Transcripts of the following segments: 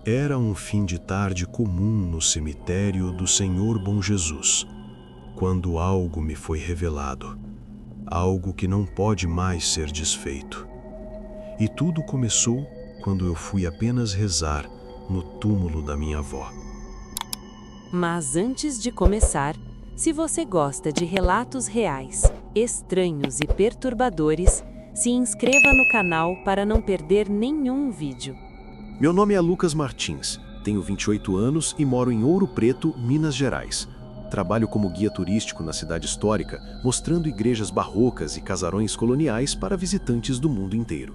Era um fim de tarde comum no cemitério do Senhor Bom Jesus, quando algo me foi revelado, algo que não pode mais ser desfeito. E tudo começou quando eu fui apenas rezar no túmulo da minha avó. Mas antes de começar, se você gosta de relatos reais, estranhos e perturbadores, se inscreva no canal para não perder nenhum vídeo. Meu nome é Lucas Martins, tenho 28 anos e moro em Ouro Preto, Minas Gerais. Trabalho como guia turístico na cidade histórica, mostrando igrejas barrocas e casarões coloniais para visitantes do mundo inteiro.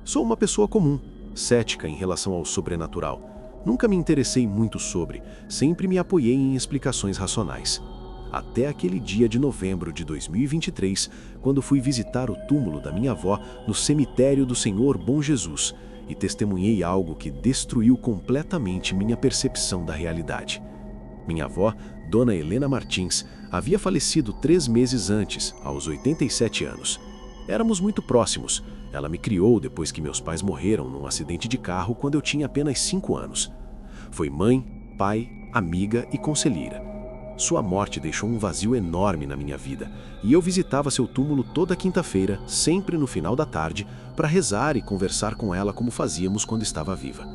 Sou uma pessoa comum, cética em relação ao sobrenatural. Nunca me interessei muito sobre, sempre me apoiei em explicações racionais. Até aquele dia de novembro de 2023, quando fui visitar o túmulo da minha avó no cemitério do Senhor Bom Jesus, e testemunhei algo que destruiu completamente minha percepção da realidade. Minha avó, Dona Helena Martins, havia falecido 3 meses antes, aos 87 anos. Éramos muito próximos. Ela me criou depois que meus pais morreram num acidente de carro quando eu tinha apenas 5 anos. Foi mãe, pai, amiga e conselheira. Sua morte deixou um vazio enorme na minha vida, e eu visitava seu túmulo toda quinta-feira, sempre no final da tarde, para rezar e conversar com ela como fazíamos quando estava viva.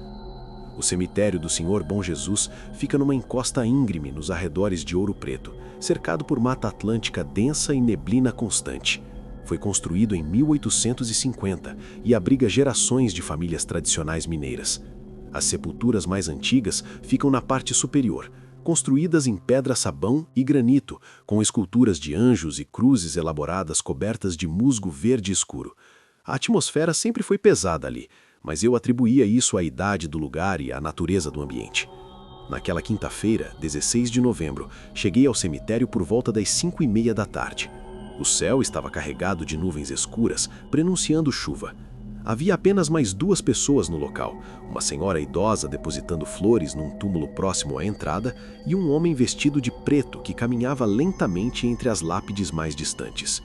O cemitério do Senhor Bom Jesus fica numa encosta íngreme nos arredores de Ouro Preto, cercado por mata atlântica densa e neblina constante. Foi construído em 1850 e abriga gerações de famílias tradicionais mineiras. As sepulturas mais antigas ficam na parte superior, construídas em pedra-sabão e granito, com esculturas de anjos e cruzes elaboradas cobertas de musgo verde escuro. A atmosfera sempre foi pesada ali, mas eu atribuía isso à idade do lugar e à natureza do ambiente. Naquela quinta-feira, 16 de novembro, cheguei ao cemitério por volta das 5h30 da tarde. O céu estava carregado de nuvens escuras, prenunciando chuva. Havia apenas mais 2 pessoas no local, uma senhora idosa depositando flores num túmulo próximo à entrada e um homem vestido de preto que caminhava lentamente entre as lápides mais distantes.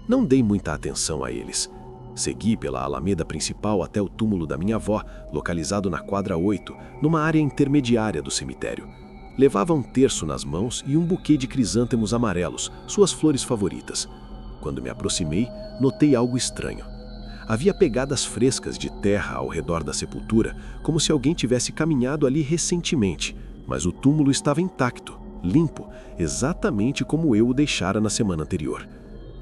Não dei muita atenção a eles. Segui pela alameda principal até o túmulo da minha avó, localizado na quadra 8, numa área intermediária do cemitério. Levava um terço nas mãos e um buquê de crisântemos amarelos, suas flores favoritas. Quando me aproximei, notei algo estranho. Havia pegadas frescas de terra ao redor da sepultura, como se alguém tivesse caminhado ali recentemente, mas o túmulo estava intacto, limpo, exatamente como eu o deixara na semana anterior.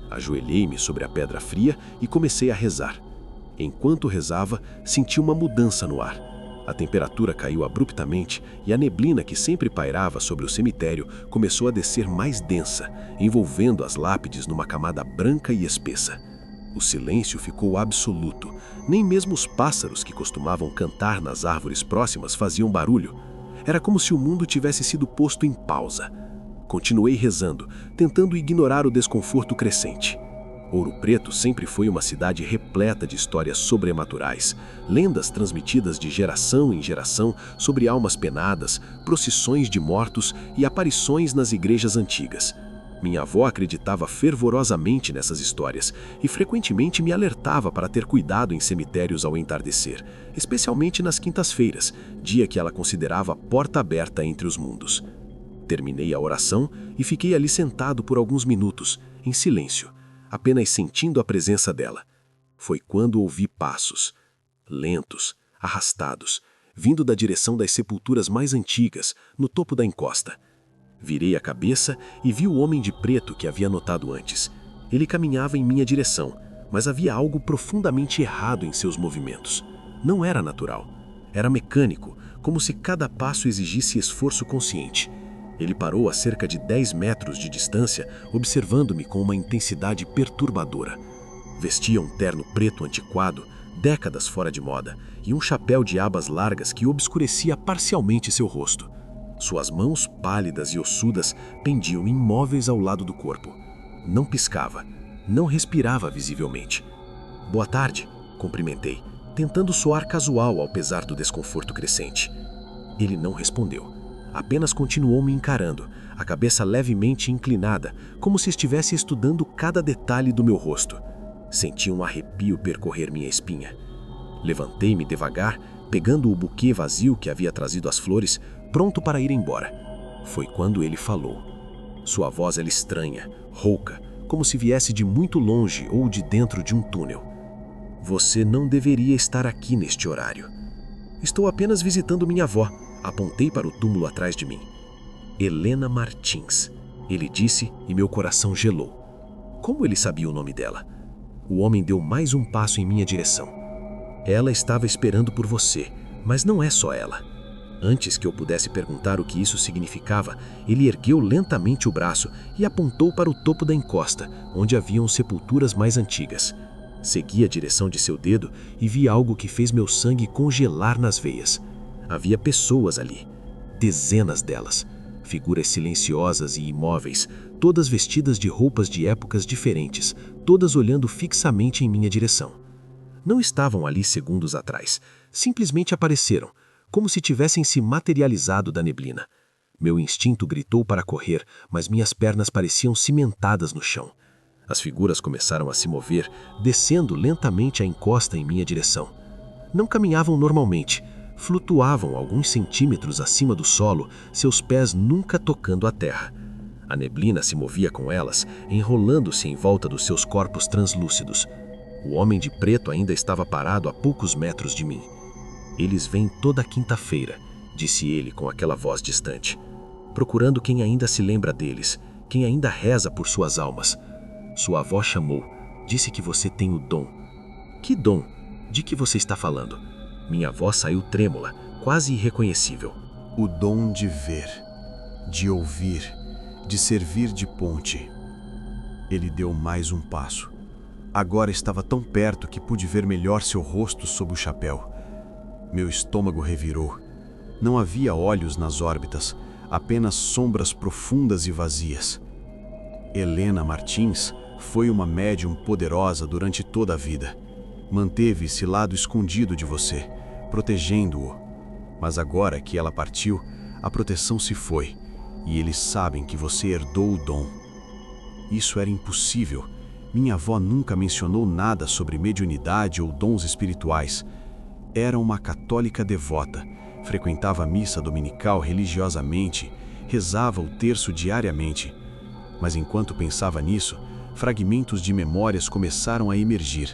Ajoelhei-me sobre a pedra fria e comecei a rezar. Enquanto rezava, senti uma mudança no ar. A temperatura caiu abruptamente e a neblina que sempre pairava sobre o cemitério começou a descer mais densa, envolvendo as lápides numa camada branca e espessa. O silêncio ficou absoluto. Nem mesmo os pássaros que costumavam cantar nas árvores próximas faziam barulho. Era como se o mundo tivesse sido posto em pausa. Continuei rezando, tentando ignorar o desconforto crescente. Ouro Preto sempre foi uma cidade repleta de histórias sobrenaturais, lendas transmitidas de geração em geração sobre almas penadas, procissões de mortos e aparições nas igrejas antigas. Minha avó acreditava fervorosamente nessas histórias e frequentemente me alertava para ter cuidado em cemitérios ao entardecer, especialmente nas quintas-feiras, dia que ela considerava a porta aberta entre os mundos. Terminei a oração e fiquei ali sentado por alguns minutos, em silêncio, apenas sentindo a presença dela. Foi quando ouvi passos, lentos, arrastados, vindo da direção das sepulturas mais antigas, no topo da encosta. Virei a cabeça e vi o homem de preto que havia notado antes. Ele caminhava em minha direção, mas havia algo profundamente errado em seus movimentos. Não era natural. Era mecânico, como se cada passo exigisse esforço consciente. Ele parou a cerca de 10 metros de distância, observando-me com uma intensidade perturbadora. Vestia um terno preto antiquado, décadas fora de moda, e um chapéu de abas largas que obscurecia parcialmente seu rosto. Suas mãos pálidas e ossudas pendiam imóveis ao lado do corpo. Não piscava, não respirava visivelmente. "Boa tarde", cumprimentei, tentando soar casual ao pesar do desconforto crescente. Ele não respondeu. Apenas continuou me encarando, a cabeça levemente inclinada, como se estivesse estudando cada detalhe do meu rosto. Senti um arrepio percorrer minha espinha. Levantei-me devagar, pegando o buquê vazio que havia trazido as flores, pronto para ir embora. Foi quando ele falou. Sua voz era estranha, rouca, como se viesse de muito longe ou de dentro de um túnel. Você não deveria estar aqui neste horário. Estou apenas visitando minha avó. Apontei para o túmulo atrás de mim. Helena Martins, ele disse e meu coração gelou. Como ele sabia o nome dela? O homem deu mais um passo em minha direção. Ela estava esperando por você, mas não é só ela. Antes que eu pudesse perguntar o que isso significava, ele ergueu lentamente o braço e apontou para o topo da encosta, onde haviam sepulturas mais antigas. Segui a direção de seu dedo e vi algo que fez meu sangue congelar nas veias. Havia pessoas ali, dezenas delas, figuras silenciosas e imóveis, todas vestidas de roupas de épocas diferentes, todas olhando fixamente em minha direção. Não estavam ali segundos atrás, simplesmente apareceram, como se tivessem se materializado da neblina. Meu instinto gritou para correr, mas minhas pernas pareciam cimentadas no chão. As figuras começaram a se mover, descendo lentamente a encosta em minha direção. Não caminhavam normalmente, flutuavam alguns centímetros acima do solo, seus pés nunca tocando a terra. A neblina se movia com elas, enrolando-se em volta dos seus corpos translúcidos. O homem de preto ainda estava parado a poucos metros de mim. Eles vêm toda quinta-feira, disse ele com aquela voz distante, procurando quem ainda se lembra deles, quem ainda reza por suas almas. Sua avó chamou, disse que você tem o dom. Que dom? De que você está falando? Minha voz saiu trêmula, quase irreconhecível. O dom de ver, de ouvir, de servir de ponte. Ele deu mais um passo. Agora estava tão perto que pude ver melhor seu rosto sob o chapéu. Meu estômago revirou. Não havia olhos nas órbitas, apenas sombras profundas e vazias. Helena Martins foi uma médium poderosa durante toda a vida. Manteve esse lado escondido de você, protegendo-o. Mas agora que ela partiu, a proteção se foi, e eles sabem que você herdou o dom. Isso era impossível. Minha avó nunca mencionou nada sobre mediunidade ou dons espirituais. Era uma católica devota, frequentava a missa dominical religiosamente, rezava o terço diariamente. Mas enquanto pensava nisso, fragmentos de memórias começaram a emergir.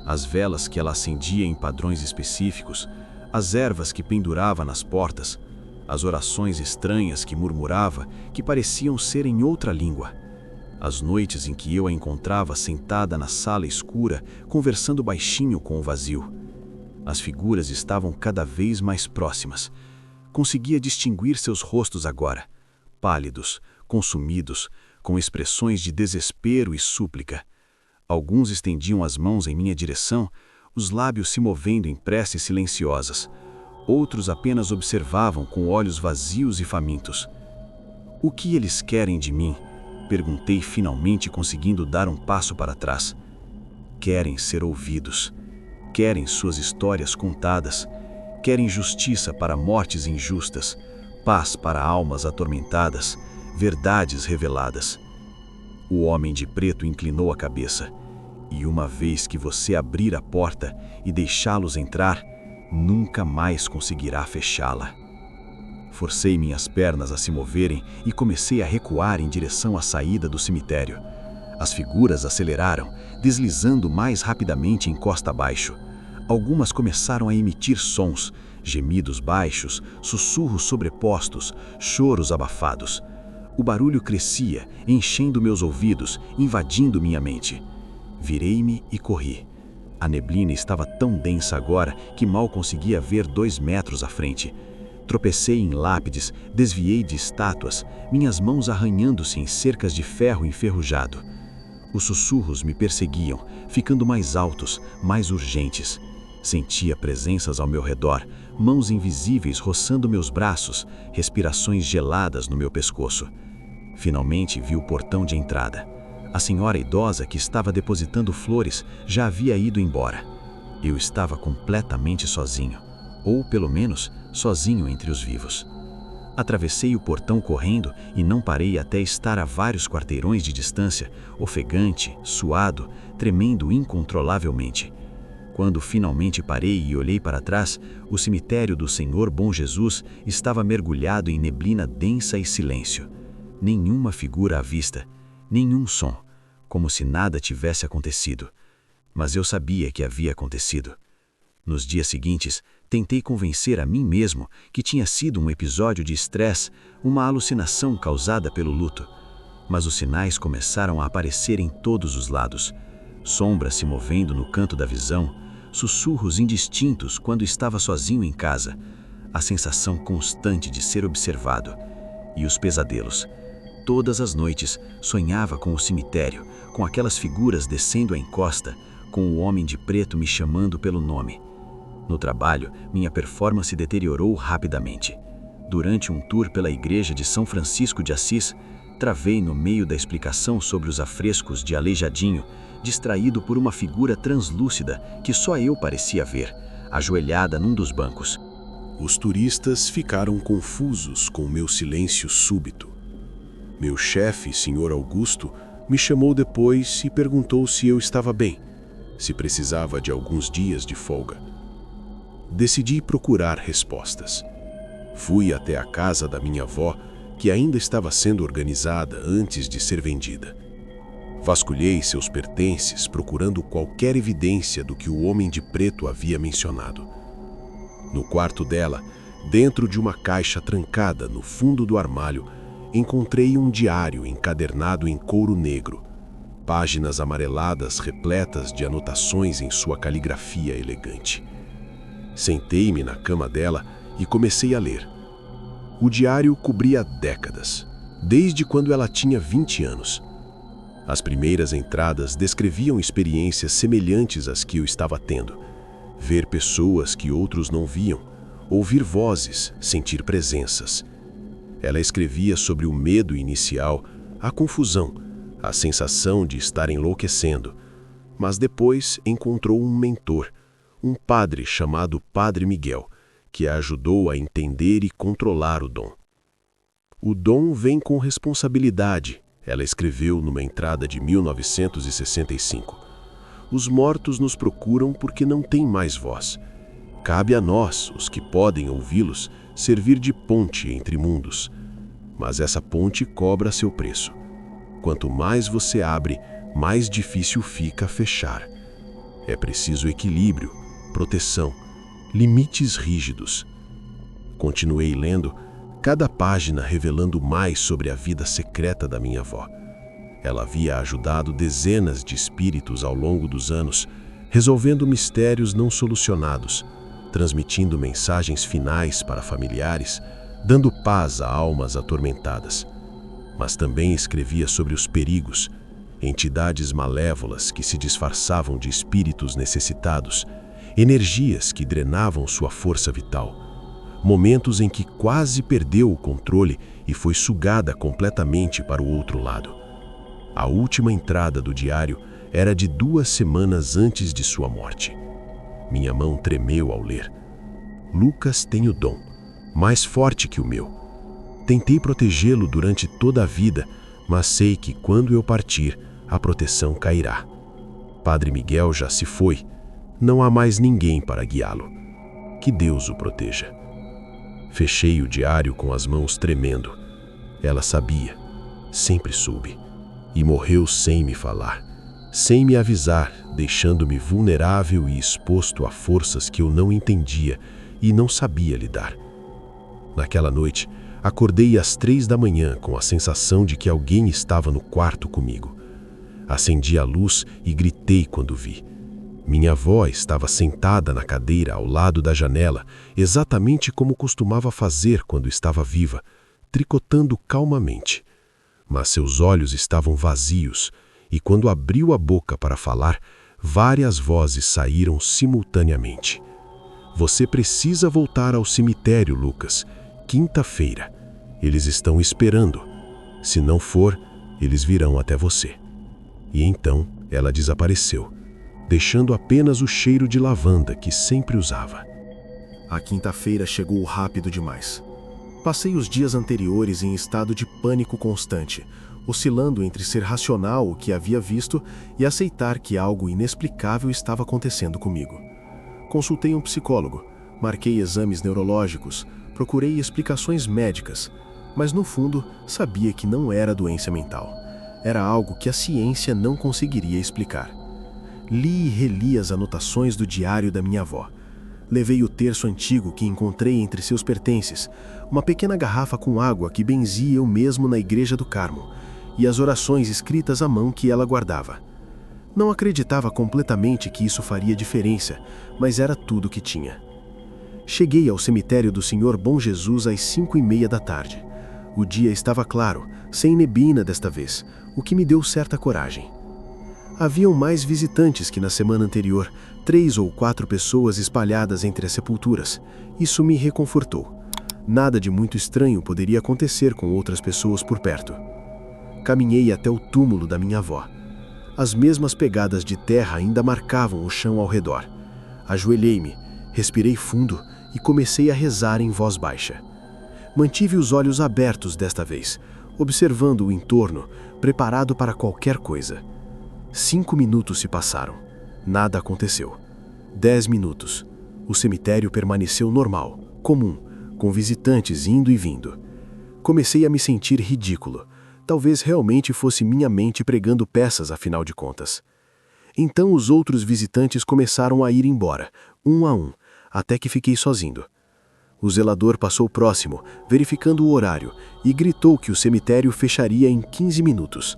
As velas que ela acendia em padrões específicos, as ervas que pendurava nas portas, as orações estranhas que murmurava, que pareciam ser em outra língua. As noites em que eu a encontrava sentada na sala escura, conversando baixinho com o vazio. As figuras estavam cada vez mais próximas. Conseguia distinguir seus rostos agora, pálidos, consumidos, com expressões de desespero e súplica. Alguns estendiam as mãos em minha direção, os lábios se movendo em preces silenciosas. Outros apenas observavam com olhos vazios e famintos. O que eles querem de mim? Perguntei, finalmente conseguindo dar um passo para trás. Querem ser ouvidos. Querem suas histórias contadas. Querem justiça para mortes injustas, paz para almas atormentadas, verdades reveladas. O homem de preto inclinou a cabeça. E uma vez que você abrir a porta e deixá-los entrar, nunca mais conseguirá fechá-la. Forcei minhas pernas a se moverem e comecei a recuar em direção à saída do cemitério. As figuras aceleraram, deslizando mais rapidamente encosta abaixo. Algumas começaram a emitir sons, gemidos baixos, sussurros sobrepostos, choros abafados. O barulho crescia, enchendo meus ouvidos, invadindo minha mente. Virei-me e corri. A neblina estava tão densa agora que mal conseguia ver 2 metros à frente. Tropecei em lápides, desviei de estátuas, minhas mãos arranhando-se em cercas de ferro enferrujado. Os sussurros me perseguiam, ficando mais altos, mais urgentes. Sentia presenças ao meu redor, mãos invisíveis roçando meus braços, respirações geladas no meu pescoço. Finalmente vi o portão de entrada. A senhora idosa que estava depositando flores já havia ido embora. Eu estava completamente sozinho, ou pelo menos sozinho entre os vivos. Atravessei o portão correndo e não parei até estar a vários quarteirões de distância, ofegante, suado, tremendo incontrolavelmente. Quando finalmente parei e olhei para trás, o cemitério do Senhor Bom Jesus estava mergulhado em neblina densa e silêncio. Nenhuma figura à vista, nenhum som, como se nada tivesse acontecido. Mas eu sabia que havia acontecido. Nos dias seguintes, tentei convencer a mim mesmo que tinha sido um episódio de estresse, uma alucinação causada pelo luto. Mas os sinais começaram a aparecer em todos os lados. Sombras se movendo no canto da visão, sussurros indistintos quando estava sozinho em casa, a sensação constante de ser observado. E os pesadelos. Todas as noites, sonhava com o cemitério, com aquelas figuras descendo a encosta, com o homem de preto me chamando pelo nome. No trabalho, minha performance deteriorou rapidamente. Durante um tour pela igreja de São Francisco de Assis, travei no meio da explicação sobre os afrescos de Aleijadinho, distraído por uma figura translúcida que só eu parecia ver, ajoelhada num dos bancos. Os turistas ficaram confusos com o meu silêncio súbito. Meu chefe, Sr. Augusto, me chamou depois e perguntou se eu estava bem, se precisava de alguns dias de folga. Decidi procurar respostas. Fui até a casa da minha avó, que ainda estava sendo organizada antes de ser vendida. Vasculhei seus pertences, procurando qualquer evidência do que o homem de preto havia mencionado. No quarto dela, dentro de uma caixa trancada no fundo do armário, encontrei um diário encadernado em couro negro, páginas amareladas repletas de anotações em sua caligrafia elegante. Sentei-me na cama dela e comecei a ler. O diário cobria décadas, desde quando ela tinha 20 anos. As primeiras entradas descreviam experiências semelhantes às que eu estava tendo. Ver pessoas que outros não viam, ouvir vozes, sentir presenças. Ela escrevia sobre o medo inicial, a confusão, a sensação de estar enlouquecendo. Mas depois encontrou um mentor, um padre chamado Padre Miguel, que a ajudou a entender e controlar o dom. O dom vem com responsabilidade, ela escreveu numa entrada de 1965. Os mortos nos procuram porque não têm mais voz. Cabe a nós, os que podem ouvi-los, servir de ponte entre mundos. Mas essa ponte cobra seu preço. Quanto mais você abre, mais difícil fica fechar. É preciso equilíbrio, proteção, limites rígidos. Continuei lendo, cada página revelando mais sobre a vida secreta da minha avó. Ela havia ajudado dezenas de espíritos ao longo dos anos, resolvendo mistérios não solucionados, transmitindo mensagens finais para familiares, dando paz a almas atormentadas. Mas também escrevia sobre os perigos, entidades malévolas que se disfarçavam de espíritos necessitados, energias que drenavam sua força vital. Momentos em que quase perdeu o controle e foi sugada completamente para o outro lado. A última entrada do diário era de 2 semanas antes de sua morte. Minha mão tremeu ao ler. Lucas tem o dom, mais forte que o meu. Tentei protegê-lo durante toda a vida, mas sei que quando eu partir, a proteção cairá. Padre Miguel já se foi. Não há mais ninguém para guiá-lo. Que Deus o proteja. Fechei o diário com as mãos tremendo. Ela sabia, sempre soube, e morreu sem me falar, sem me avisar, deixando-me vulnerável e exposto a forças que eu não entendia e não sabia lidar. Naquela noite, acordei às 3 da manhã com a sensação de que alguém estava no quarto comigo. Acendi a luz e gritei quando vi. Minha avó estava sentada na cadeira ao lado da janela, exatamente como costumava fazer quando estava viva, tricotando calmamente. Mas seus olhos estavam vazios, e quando abriu a boca para falar, várias vozes saíram simultaneamente. Você precisa voltar ao cemitério, Lucas. Quinta-feira. Eles estão esperando. Se não for, eles virão até você. E então ela desapareceu, deixando apenas o cheiro de lavanda que sempre usava. A quinta-feira chegou rápido demais. Passei os dias anteriores em estado de pânico constante, oscilando entre ser racional o que havia visto e aceitar que algo inexplicável estava acontecendo comigo. Consultei um psicólogo, marquei exames neurológicos, procurei explicações médicas, mas no fundo sabia que não era doença mental. Era algo que a ciência não conseguiria explicar. Li e reli as anotações do diário da minha avó. Levei o terço antigo que encontrei entre seus pertences, uma pequena garrafa com água que benzia eu mesmo na igreja do Carmo, e as orações escritas à mão que ela guardava. Não acreditava completamente que isso faria diferença, mas era tudo que tinha. Cheguei ao cemitério do Senhor Bom Jesus às 5:30 da tarde. O dia estava claro, sem neblina desta vez, o que me deu certa coragem. Haviam mais visitantes que na semana anterior, 3 ou 4 pessoas espalhadas entre as sepulturas. Isso me reconfortou. Nada de muito estranho poderia acontecer com outras pessoas por perto. Caminhei até o túmulo da minha avó. As mesmas pegadas de terra ainda marcavam o chão ao redor. Ajoelhei-me, respirei fundo e comecei a rezar em voz baixa. Mantive os olhos abertos desta vez, observando o entorno, preparado para qualquer coisa. 5 minutos se passaram. Nada aconteceu. 10 minutos. O cemitério permaneceu normal, comum, com visitantes indo e vindo. Comecei a me sentir ridículo. Talvez realmente fosse minha mente pregando peças, afinal de contas. Então os outros visitantes começaram a ir embora, um a um, até que fiquei sozinho. O zelador passou próximo, verificando o horário, e gritou que o cemitério fecharia em 15 minutos.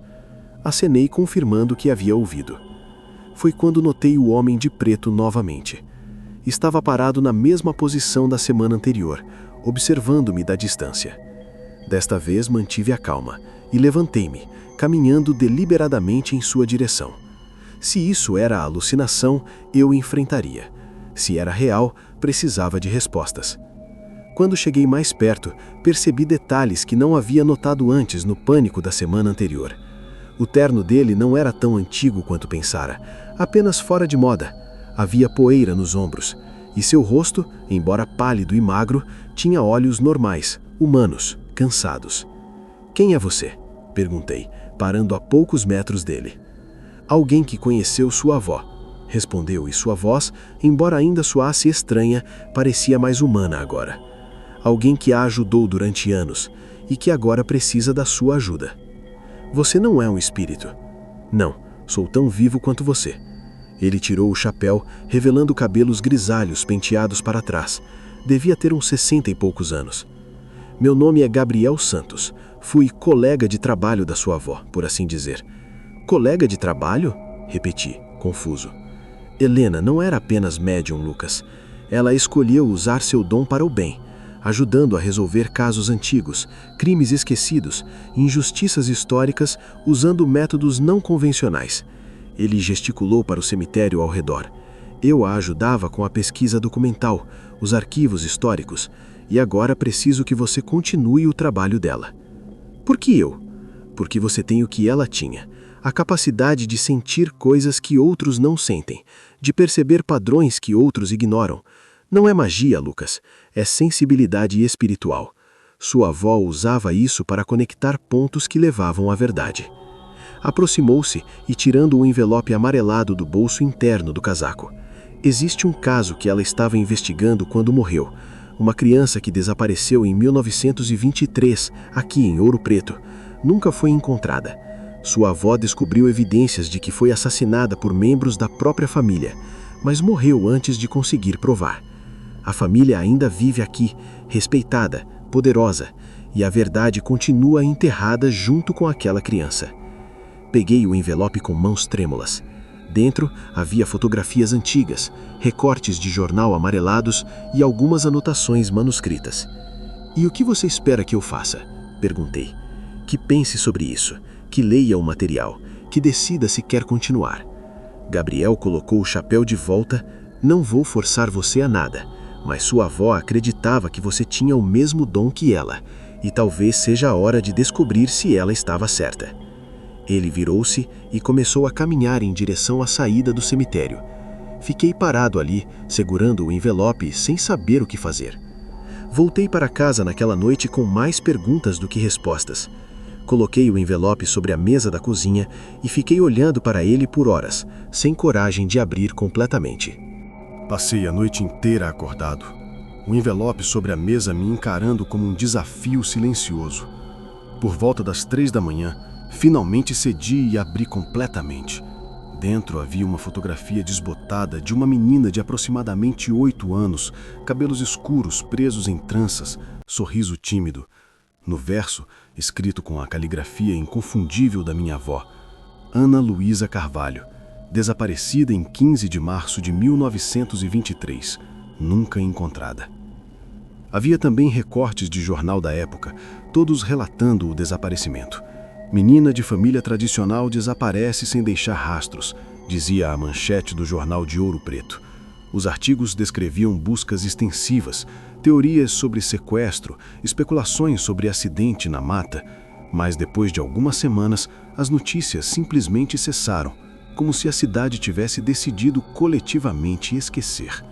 Acenei confirmando que havia ouvido. Foi quando notei o homem de preto novamente. Estava parado na mesma posição da semana anterior, observando-me da distância. Desta vez mantive a calma e levantei-me, caminhando deliberadamente em sua direção. Se isso era alucinação, eu enfrentaria. Se era real, precisava de respostas. Quando cheguei mais perto, percebi detalhes que não havia notado antes no pânico da semana anterior. O terno dele não era tão antigo quanto pensara, apenas fora de moda. Havia poeira nos ombros, e seu rosto, embora pálido e magro, tinha olhos normais, humanos, cansados. "Quem é você?" perguntei, parando a poucos metros dele. "Alguém que conheceu sua avó", respondeu, e sua voz, embora ainda soasse estranha, parecia mais humana agora. "Alguém que a ajudou durante anos e que agora precisa da sua ajuda." "Você não é um espírito." "Não, sou tão vivo quanto você." Ele tirou o chapéu, revelando cabelos grisalhos penteados para trás. Devia ter uns 60 e poucos anos. "Meu nome é Gabriel Santos. Fui colega de trabalho da sua avó, por assim dizer." "Colega de trabalho?" repeti, confuso. "Helena não era apenas médium, Lucas. Ela escolheu usar seu dom para o bem, ajudando a resolver casos antigos, crimes esquecidos, injustiças históricas, usando métodos não convencionais." Ele gesticulou para o cemitério ao redor. "Eu a ajudava com a pesquisa documental, os arquivos históricos, e agora preciso que você continue o trabalho dela." "Por que eu?" "Porque você tem o que ela tinha, a capacidade de sentir coisas que outros não sentem, de perceber padrões que outros ignoram. Não é magia, Lucas, é sensibilidade espiritual. Sua avó usava isso para conectar pontos que levavam à verdade." Aproximou-se e tirando o envelope amarelado do bolso interno do casaco. "Existe um caso que ela estava investigando quando morreu. Uma criança que desapareceu em 1923, aqui em Ouro Preto. Nunca foi encontrada. Sua avó descobriu evidências de que foi assassinada por membros da própria família, mas morreu antes de conseguir provar. A família ainda vive aqui, respeitada, poderosa, e a verdade continua enterrada junto com aquela criança." Peguei o envelope com mãos trêmulas. Dentro havia fotografias antigas, recortes de jornal amarelados e algumas anotações manuscritas. "E o que você espera que eu faça?" perguntei. "Que pense sobre isso, que leia o material, que decida se quer continuar." Gabriel colocou o chapéu de volta. "Não vou forçar você a nada, mas sua avó acreditava que você tinha o mesmo dom que ela, e talvez seja a hora de descobrir se ela estava certa." Ele virou-se e começou a caminhar em direção à saída do cemitério. Fiquei parado ali, segurando o envelope, sem saber o que fazer. Voltei para casa naquela noite com mais perguntas do que respostas. Coloquei o envelope sobre a mesa da cozinha e fiquei olhando para ele por horas, sem coragem de abrir completamente. Passei a noite inteira acordado, o envelope sobre a mesa me encarando como um desafio silencioso. Por volta das 3 da manhã, finalmente cedi e abri completamente. Dentro havia uma fotografia desbotada de uma menina de aproximadamente 8 anos, cabelos escuros presos em tranças, sorriso tímido. No verso, escrito com a caligrafia inconfundível da minha avó, Ana Luísa Carvalho, desaparecida em 15 de março de 1923, nunca encontrada. Havia também recortes de jornal da época, todos relatando o desaparecimento. Menina de família tradicional desaparece sem deixar rastros, dizia a manchete do jornal de Ouro Preto. Os artigos descreviam buscas extensivas, teorias sobre sequestro, especulações sobre acidente na mata, mas depois de algumas semanas, as notícias simplesmente cessaram, como se a cidade tivesse decidido coletivamente esquecer.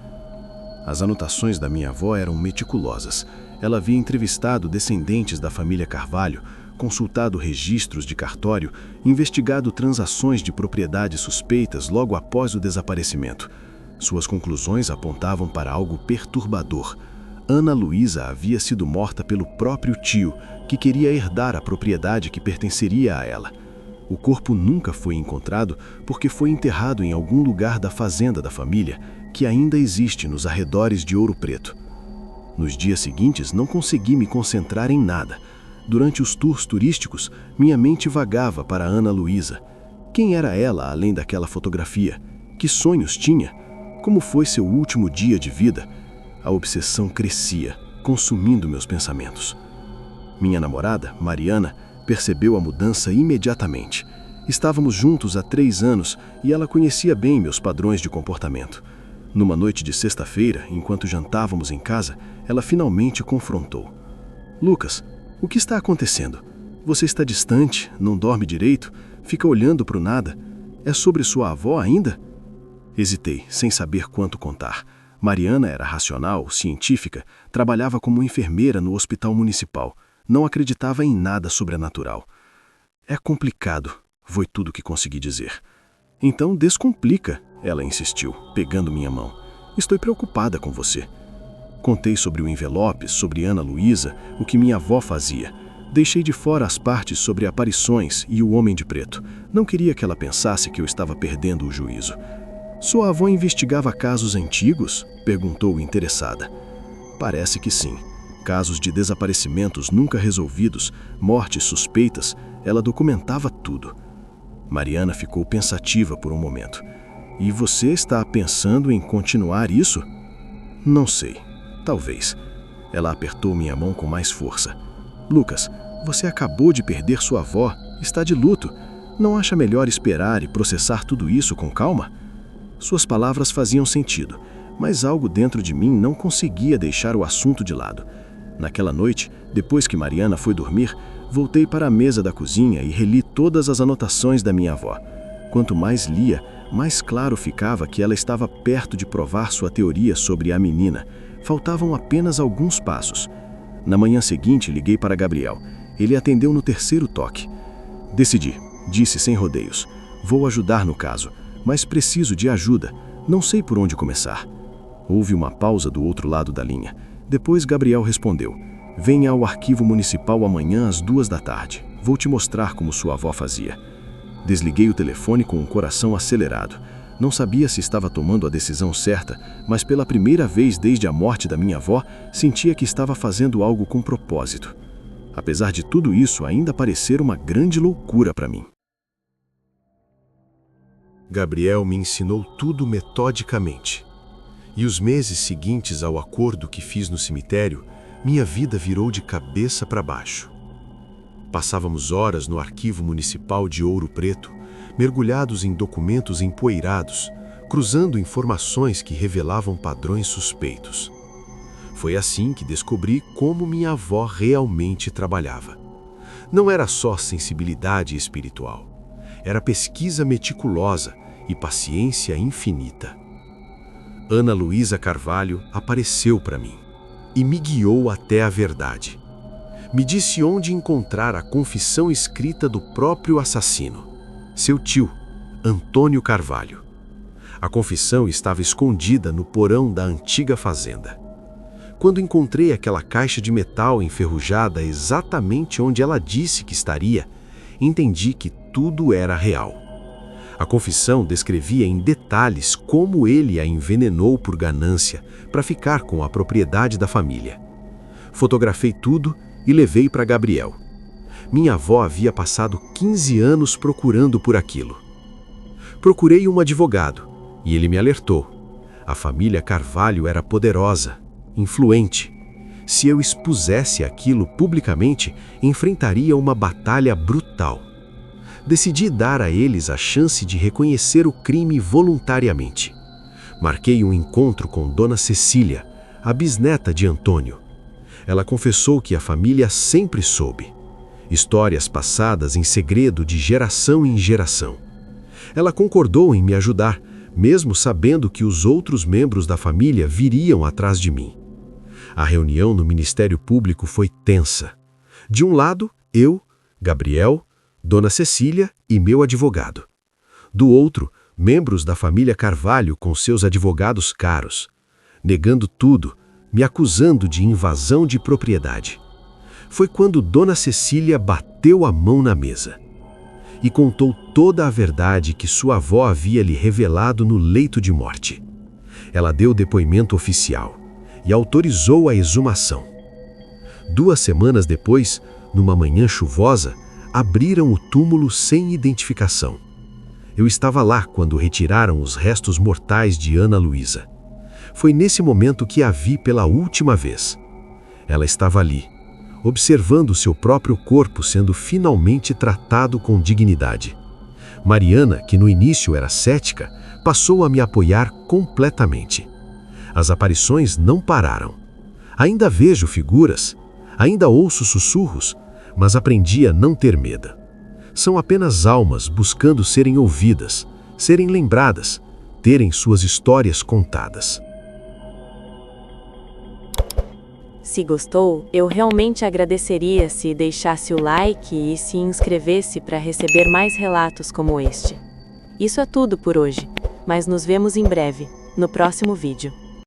As anotações da minha avó eram meticulosas. Ela havia entrevistado descendentes da família Carvalho, consultado registros de cartório, investigado transações de propriedades suspeitas logo após o desaparecimento. Suas conclusões apontavam para algo perturbador. Ana Luísa havia sido morta pelo próprio tio, que queria herdar a propriedade que pertenceria a ela. O corpo nunca foi encontrado porque foi enterrado em algum lugar da fazenda da família, que ainda existe nos arredores de Ouro Preto. Nos dias seguintes, não consegui me concentrar em nada. Durante os tours turísticos, minha mente vagava para Ana Luísa. Quem era ela além daquela fotografia? Que sonhos tinha? Como foi seu último dia de vida? A obsessão crescia, consumindo meus pensamentos. Minha namorada, Mariana, percebeu a mudança imediatamente. Estávamos juntos há 3 anos e ela conhecia bem meus padrões de comportamento. Numa noite de sexta-feira, enquanto jantávamos em casa, ela finalmente confrontou. Lucas, o que está acontecendo? Você está distante, não dorme direito, fica olhando para o nada. É sobre sua avó ainda? Hesitei, sem saber quanto contar. Mariana era racional, científica, trabalhava como enfermeira no hospital municipal. Não acreditava em nada sobrenatural. É complicado, foi tudo que consegui dizer. Então descomplica, ela insistiu, pegando minha mão. Estou preocupada com você. Contei sobre o envelope, sobre Ana Luísa, o que minha avó fazia. Deixei de fora as partes sobre aparições e o homem de preto. Não queria que ela pensasse que eu estava perdendo o juízo. Sua avó investigava casos antigos? Perguntou interessada. Parece que sim. Casos de desaparecimentos nunca resolvidos, mortes suspeitas, ela documentava tudo. Mariana ficou pensativa por um momento. E você está pensando em continuar isso? Não sei. Talvez. Ela apertou minha mão com mais força. Lucas, você acabou de perder sua avó, está de luto. Não acha melhor esperar e processar tudo isso com calma? Suas palavras faziam sentido, mas algo dentro de mim não conseguia deixar o assunto de lado. Naquela noite, depois que Mariana foi dormir, voltei para a mesa da cozinha e reli todas as anotações da minha avó. Quanto mais lia, mais claro ficava que ela estava perto de provar sua teoria sobre a menina. Faltavam apenas alguns passos. Na manhã seguinte, liguei para Gabriel. Ele atendeu no 3º toque. Decidi, disse sem rodeios. Vou ajudar no caso, mas preciso de ajuda. Não sei por onde começar. Houve uma pausa do outro lado da linha. Depois Gabriel respondeu. Venha ao arquivo municipal amanhã às 2 da tarde. Vou te mostrar como sua avó fazia. Desliguei o telefone com o coração acelerado. Não sabia se estava tomando a decisão certa, mas pela primeira vez desde a morte da minha avó, sentia que estava fazendo algo com propósito. Apesar de tudo isso, ainda parecer uma grande loucura para mim. Gabriel me ensinou tudo metodicamente. E os meses seguintes ao acordo que fiz no cemitério, minha vida virou de cabeça para baixo. Passávamos horas no arquivo municipal de Ouro Preto, mergulhados em documentos empoeirados, cruzando informações que revelavam padrões suspeitos. Foi assim que descobri como minha avó realmente trabalhava. Não era só sensibilidade espiritual, era pesquisa meticulosa e paciência infinita. Ana Luísa Carvalho apareceu para mim e me guiou até a verdade. Me disse onde encontrar a confissão escrita do próprio assassino, seu tio, Antônio Carvalho. A confissão estava escondida no porão da antiga fazenda. Quando encontrei aquela caixa de metal enferrujada exatamente onde ela disse que estaria, entendi que tudo era real. A confissão descrevia em detalhes como ele a envenenou por ganância para ficar com a propriedade da família. Fotografei tudo e levei para Gabriel. Minha avó havia passado 15 anos procurando por aquilo. Procurei um advogado e ele me alertou. A família Carvalho era poderosa, influente. Se eu expusesse aquilo publicamente, enfrentaria uma batalha brutal. Decidi dar a eles a chance de reconhecer o crime voluntariamente. Marquei um encontro com Dona Cecília, a bisneta de Antônio. Ela confessou que a família sempre soube. Histórias passadas em segredo de geração em geração. Ela concordou em me ajudar, mesmo sabendo que os outros membros da família viriam atrás de mim. A reunião no Ministério Público foi tensa. De um lado, eu, Gabriel, Dona Cecília e meu advogado. Do outro, membros da família Carvalho com seus advogados caros, negando tudo, me acusando de invasão de propriedade. Foi quando Dona Cecília bateu a mão na mesa e contou toda a verdade que sua avó havia lhe revelado no leito de morte. Ela deu depoimento oficial e autorizou a exumação. 2 semanas depois, numa manhã chuvosa, abriram o túmulo sem identificação. Eu estava lá quando retiraram os restos mortais de Ana Luísa. Foi nesse momento que a vi pela última vez. Ela estava ali, observando seu próprio corpo sendo finalmente tratado com dignidade. Mariana, que no início era cética, passou a me apoiar completamente. As aparições não pararam. Ainda vejo figuras, ainda ouço sussurros, mas aprendi a não ter medo. São apenas almas buscando serem ouvidas, serem lembradas, terem suas histórias contadas. Se gostou, eu realmente agradeceria se deixasse o like e se inscrevesse para receber mais relatos como este. Isso é tudo por hoje, mas nos vemos em breve, no próximo vídeo.